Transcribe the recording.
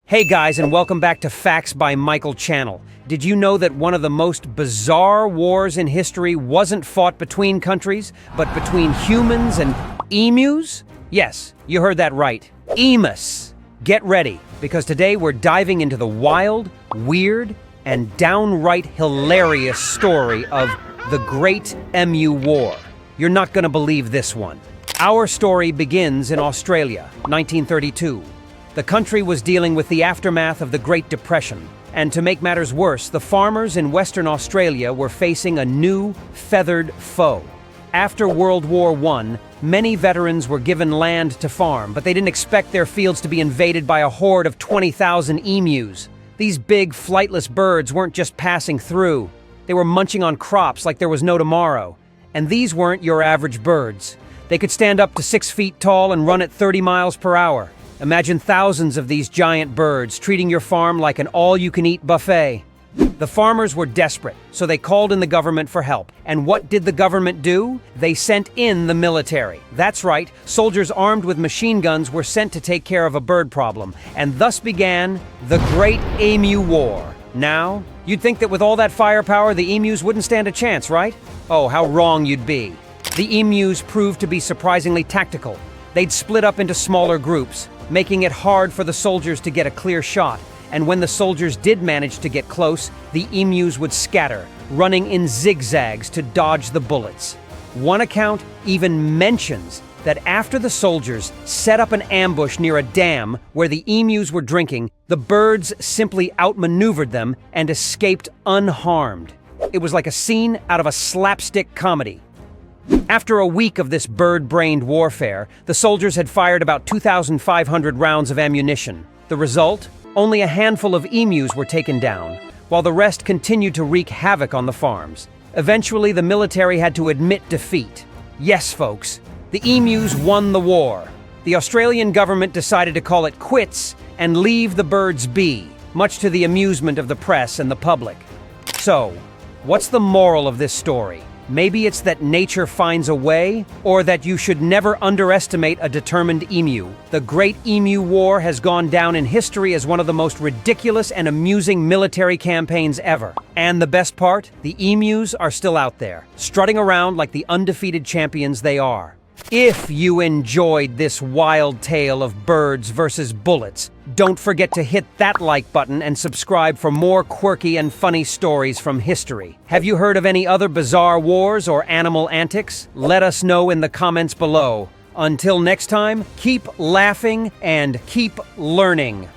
Hey guys, and welcome back to Facts by Michael channel. Did you know that one of the most bizarre wars in history wasn't fought between countries, but between humans and emus? Yes, you heard that right. Emus. Get ready, because today we're diving into the wild, weird, and downright hilarious story of the Great Emu War. You're not gonna believe this one. Our story begins in Australia, 1932. The country was dealing with the aftermath of the Great Depression, and to make matters worse, the farmers in Western Australia were facing a new, feathered foe. After World War I, many veterans were given land to farm, but they didn't expect their fields to be invaded by a horde of 20,000 emus. These big, flightless birds weren't just passing through. They were munching on crops like there was no tomorrow. And these weren't your average birds. They could stand up to 6 feet tall and run at 30 miles per hour. Imagine thousands of these giant birds treating your farm like an all-you-can-eat buffet. The farmers were desperate, so they called in the government for help. And what did the government do? They sent in the military. That's right, soldiers armed with machine guns were sent to take care of a bird problem, and thus began the Great Emu War. Now, you'd think that with all that firepower, the emus wouldn't stand a chance, right? Oh, how wrong you'd be. The emus proved to be surprisingly tactical. They'd split up into smaller groups, making it hard for the soldiers to get a clear shot. And when the soldiers did manage to get close, the emus would scatter, running in zigzags to dodge the bullets. One account even mentions that after the soldiers set up an ambush near a dam where the emus were drinking, the birds simply outmaneuvered them and escaped unharmed. It was like a scene out of a slapstick comedy. After a week of this bird-brained warfare, the soldiers had fired about 2,500 rounds of ammunition. The result? Only a handful of emus were taken down, while the rest continued to wreak havoc on the farms. Eventually, the military had to admit defeat. Yes, folks, the emus won the war. The Australian government decided to call it quits and leave the birds be, much to the amusement of the press and the public. So, what's the moral of this story? Maybe it's that nature finds a way, or that you should never underestimate a determined emu. The Great Emu War has gone down in history as one of the most ridiculous and amusing military campaigns ever. And the best part? The emus are still out there, strutting around like the undefeated champions they are. If you enjoyed this wild tale of birds versus bullets, don't forget to hit that like button and subscribe for more quirky and funny stories from history. Have you heard of any other bizarre wars or animal antics? Let us know in the comments below. Until next time, keep laughing and keep learning.